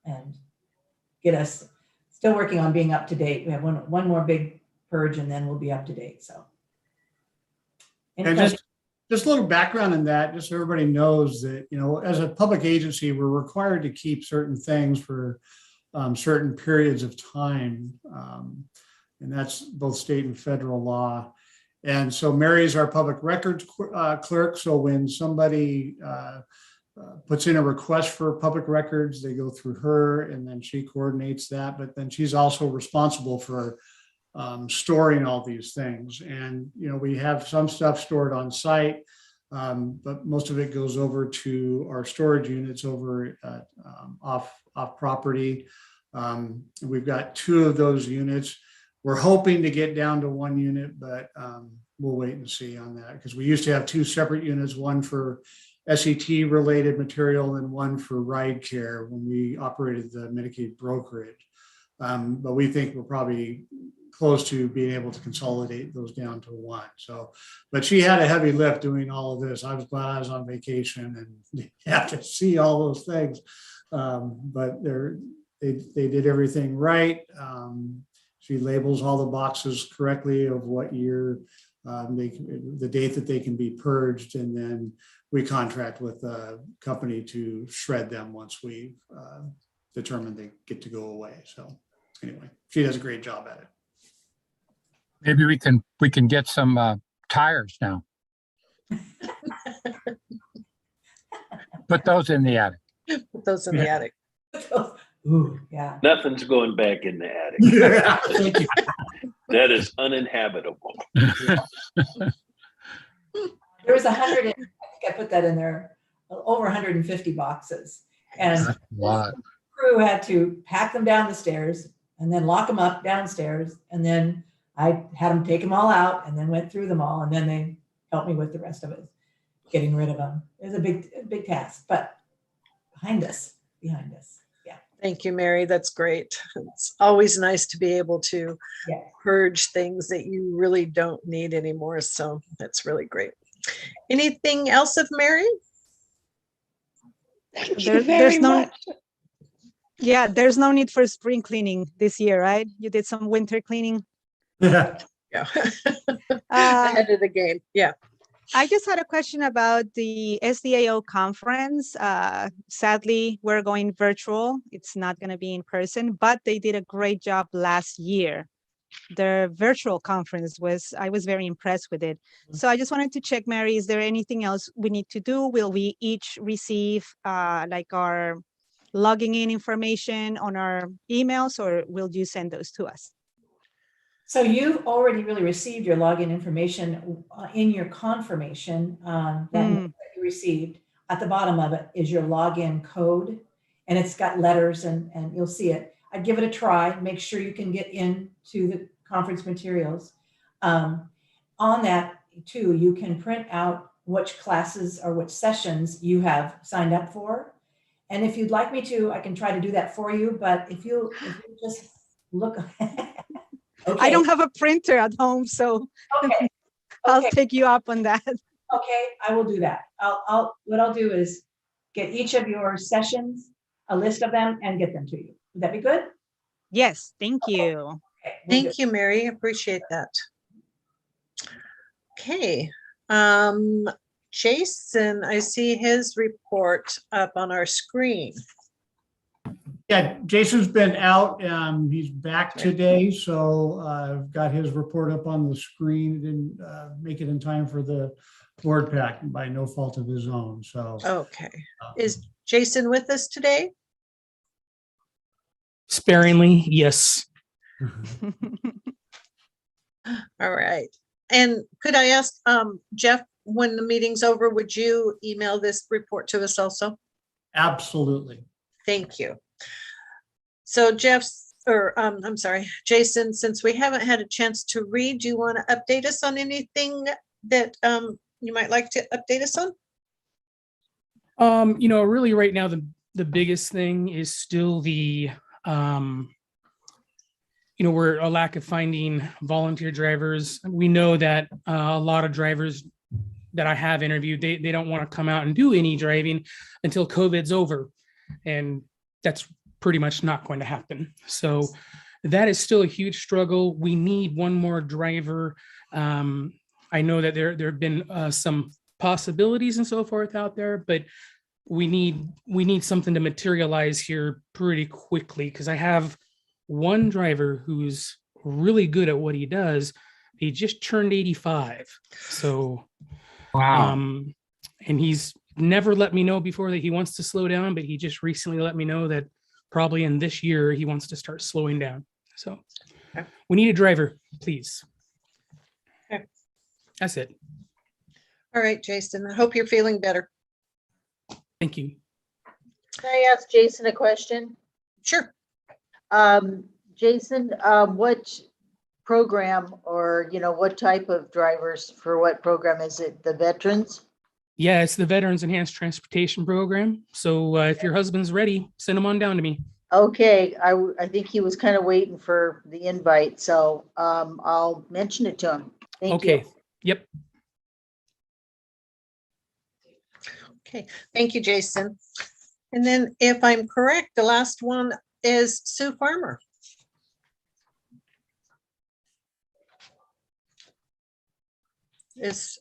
And get us, still working on being up to date. We have one more big purge and then we'll be up to date, so. Any And questions? just a little background in that, just so everybody knows that, as a public agency, we're required to keep certain things for certain periods of time. And that's both state and federal law. And so Mary is our public records clerk. So when somebody puts in a request for public records, they go through her and then she coordinates that. But then she's also responsible for storing all these things. And, we have some stuff stored on site, but most of it goes over to our storage units over at, off property. We've got 2 of those units. We're hoping to get down to 1 unit, but we'll wait and see on that, because we used to have 2 separate units, one for SET related material and one for ride care when we operated the Medicaid brokerage. But we think we're probably close to being able to consolidate those down to 1. So, but she had a heavy lift doing all of this. I was glad I was on vacation and have to see all those things. But they did everything right. She labels all the boxes correctly of what year, the date that they can be purged, and then we contract with a company to shred them once we determine they get to go away. So anyway, she does a great job at it. Maybe we can get some tires now. Put those in the attic. Put those in the attic. Ooh, yeah. Nothing's going back in the attic. Yeah, thank you. That is uninhabitable. There was 100, I think I put that in there, over 150 boxes. And That's a lot. crew had to pack them down the stairs and then lock them up downstairs. And then I had them take them all out and then went through them all. And then they helped me with the rest of it, getting rid of them. It was a big task, but behind us. Yeah. Thank you, Mary. That's great. It's always nice to be able to Yeah. purge things that you really don't need anymore. So that's really great. Anything else of Mary? Thank you There's very no- much. Yeah, there's no need for spring cleaning this year, right? You did some winter cleaning. Yeah. Yeah. Uh, Ahead of the game. Yeah. I just had a question about the SDAO conference. Sadly, we're going virtual. It's not going to be in person, but they did a great job last year. Their virtual conference I was very impressed with it. So I just wanted to check, Mary, is there anything else we need to do? Will we each receive like our logging in information on our emails, or will you send those to us? So you already really received your login information in your confirmation that you received. At the bottom of it is your login code, and it's got letters and you'll see it. I'd give it a try. Make sure you can get into the conference materials. On that too, you can print out which classes or which sessions you have signed up for. And if you'd like me to, I can try to do that for you. But if you just look. Okay. I don't have a printer at home, so Okay. I'll Okay. take you up on that. Okay, I will do that. What I'll do is get each of your sessions, a list of them, and get them to you. Would that be good? Yes, thank you. Okay, we'll do. Thank you, Mary. Appreciate that. Okay. Jason, I see his report up on our screen. Yeah, Jason's been out. He's back today, so I've got his report up on the screen. Didn't make it in time for the board pack by no fault of his own. So Okay. Is Jason with us today? Sparingly, yes. All right. And could I ask, Jeff, when the meeting's over, would you email this report to us also? absolutely. Thank you. So I'm sorry, Jason, since we haven't had a chance to read, do you want to update us on anything that you might like to update us on? Really right now, the biggest thing is still the, we're a lack of finding volunteer drivers. We know that a lot of drivers that I have interviewed, they don't want to come out and do any driving until COVID's over. And that's pretty much not going to happen. So that is still a huge struggle. We need one more driver. I know that there have been some possibilities and so forth out there, but we need something to materialize here pretty quickly, because I have one driver who's really good at what he does. He just turned 85. So, Wow. And he's never let me know before that he wants to slow down, but he just recently let me know that probably in this year he wants to start slowing down. So we need a driver, please. Okay. That's it. All right, Jason, I hope you're feeling better. Thank you. Can I ask Jason a question? Sure. Jason, what program or, what type of drivers for what program is it? The veterans? Yeah, it's the Veterans Enhanced Transportation Program. So if your husband's ready, send him on down to me. Okay, I think he was kind of waiting for the invite, so I'll mention it to him. Thank you. Okay. Yep. Okay, thank you, Jason. And then if I'm correct, the last one is Sue Farmer.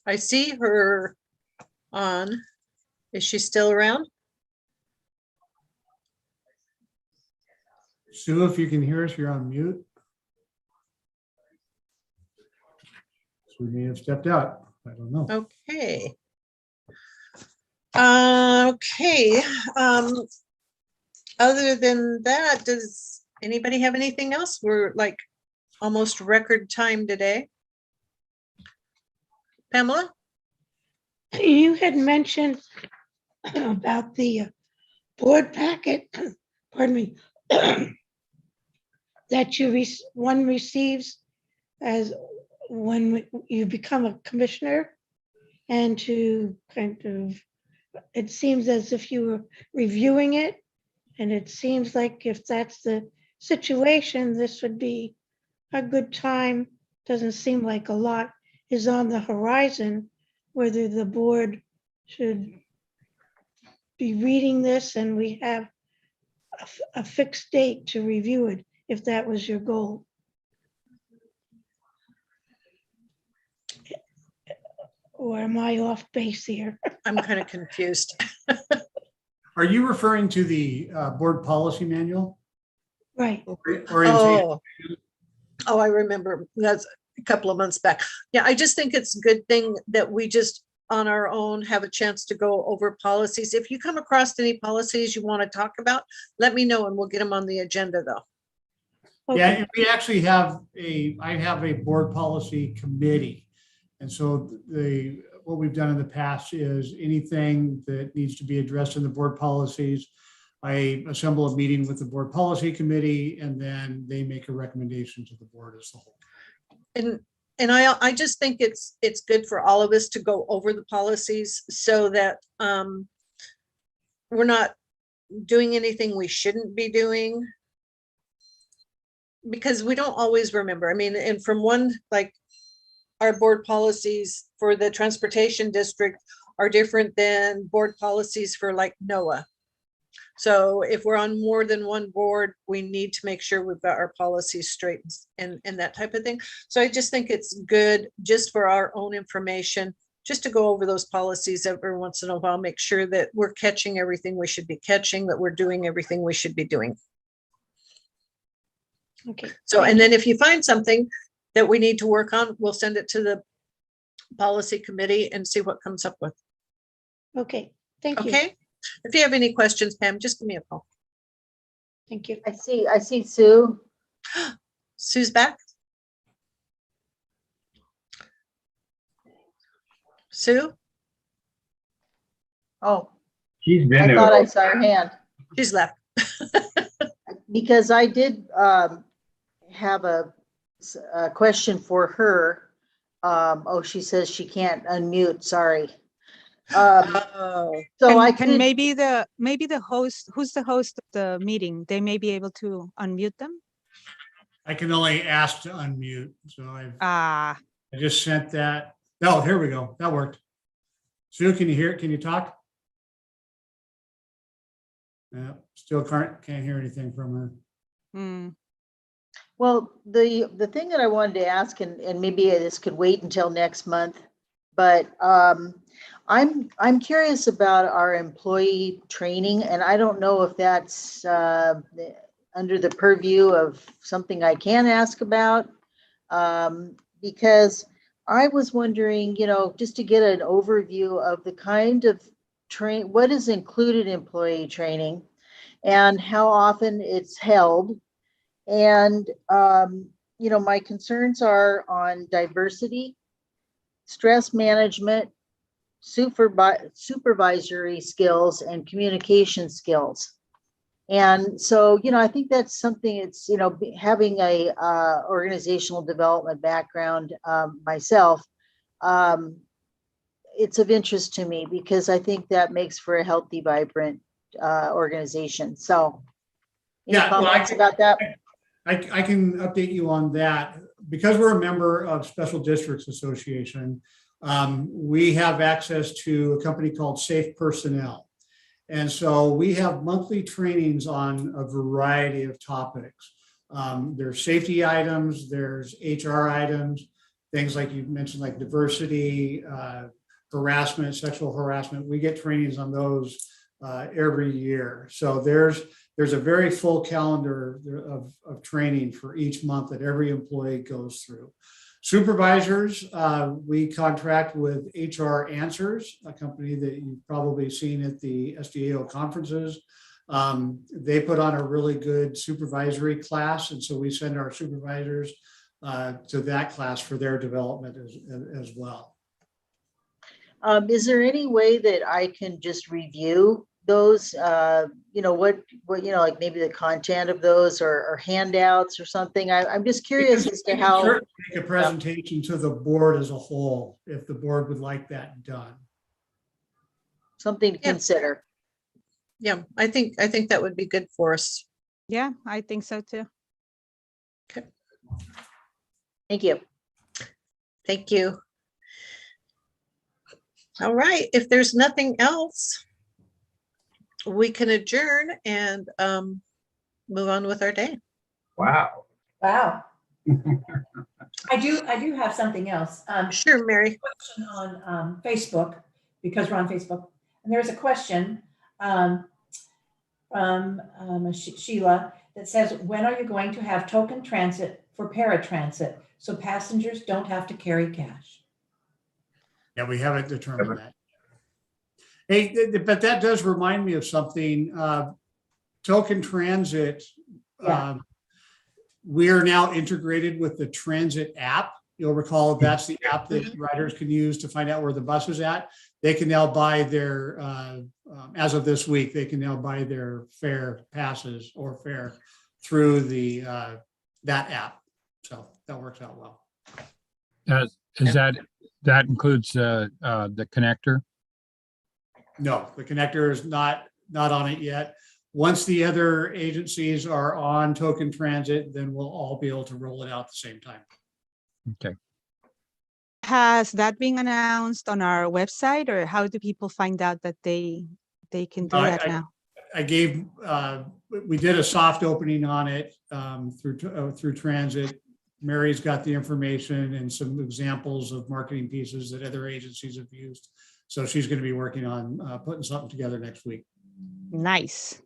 I see her on. Is she still around? Sue, if you can hear us, you're on mute. So we may have stepped out. I don't know. Okay. Okay. Other than that, does anybody have anything else? We're like almost record time today. Pamela? You had mentioned about the board packet, pardon me, that one receives as when you become a commissioner, and to kind of, it seems as if you were reviewing it, and it seems like if that's the situation, this would be a good time. Doesn't seem like a lot is on the horizon, whether the board should be reading this and we have a fixed date to review it, if that was your goal. Or am I off base here? I'm kind of confused. Are you referring to the board policy manual? Right. Orientation? Oh, I remember. That's a couple of months back. Yeah, I just think it's a good thing that we just on our own have a chance to go over policies. If you come across any policies you want to talk about, let me know and we'll get them on the agenda though. Yeah, and we actually have I have a board policy committee. And so what we've done in the past is anything that needs to be addressed in the board policies, I assemble a meeting with the board policy committee, and then they make a recommendation to the board as a whole. And I just think it's good for all of us to go over the policies so that we're not doing anything we shouldn't be doing, because we don't always remember. I mean, and from one, like our board policies for the transportation district are different than board policies for like NOAA. So if we're on more than one board, we need to make sure we've got our policies straight and that type of thing. So I just think it's good just for our own information, just to go over those policies every once in a while, make sure that we're catching everything we should be catching, that we're doing everything we should be doing. Okay. So, and then if you find something that we need to work on, we'll send it to the policy committee and see what comes up with. Okay, thank you. Okay. If you have any questions, Pam, just give me a call. Thank you. I see Sue. Sue's back. Sue? Oh, She's been I there. thought I saw her hand. She's left. Because I did have a question for her. Oh, she says she can't unmute, sorry. Oh. So I Can could, maybe the host, who's the host of the meeting, they may be able to unmute them. I can only ask to unmute, so Ah, I just sent that. Oh, here we go. That worked. Sue, can you hear it? Can you talk? Yeah, still can't hear anything from her. Hmm. Well, the thing that I wanted to ask, and maybe this could wait until next month, but I'm curious about our employee training, and I don't know if that's under the purview of something I can ask about, because I was wondering, just to get an overview of the kind of what is included in employee training and how often it's held. And, my concerns are on diversity, stress management, supervisory skills, and communication skills. And so, I think that's something it's, having a organizational development background myself, it's of interest to me because I think that makes for a healthy, vibrant organization. So any Yeah, well, comments about that? I can update you on that. Because we're a member of Special Districts Association, we have access to a company called Safe Personnel. And so we have monthly trainings on a variety of topics. There's safety items, there's HR items, things like you mentioned, like diversity, harassment, sexual harassment. We get trainings on those every year. So there's a very full calendar of training for each month that every employee goes through. Supervisors, we contract with HR Answers, a company that you've probably seen at the SDAO conferences. They put on a really good supervisory class, and so we send our supervisors to that class for their development as well. Is there any way that I can just review those, what, like maybe the content of those or handouts or something? I'm just curious as to how. Make a presentation to the board as a whole, if the board would like that done. Something to consider. Yeah, I think that would be good for us. Yeah, I think so too. Thank you. Thank you. All right, if there's nothing else, we can adjourn and move on with our day. Wow. Wow. I do have something else. Sure, Mary. Question on Facebook, because we're on Facebook, and there's a question from Sheila that says, when are you going to have token transit for paratransit so passengers don't have to carry cash? Yeah, we haven't determined that. Hey, but that does remind me of something. Token transit, Yeah. we are now integrated with the transit app. You'll recall that's the app that riders can use to find out where the bus is at. They can now buy their, as of this week, they can now buy their fare passes or fare through the that app. So that works out well. That includes the connector? No, the connector is not on it yet. Once the other agencies are on token transit, then we'll all be able to roll it out at the same time. Okay. Has that been announced on our website, or how do people find out that they can do that now? I gave, we did a soft opening on it through transit. Mary's got the information and some examples of marketing pieces that other agencies have used. So she's going to be working on putting something together next week. Nice.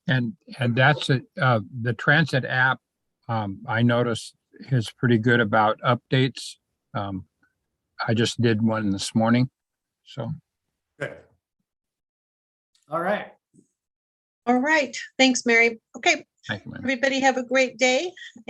And that's the transit app, I noticed is pretty good about updates. I just did one this morning. So. Good. All right. All right. Thanks, Mary. Okay. Thank you, ma'am. Everybody have a great day.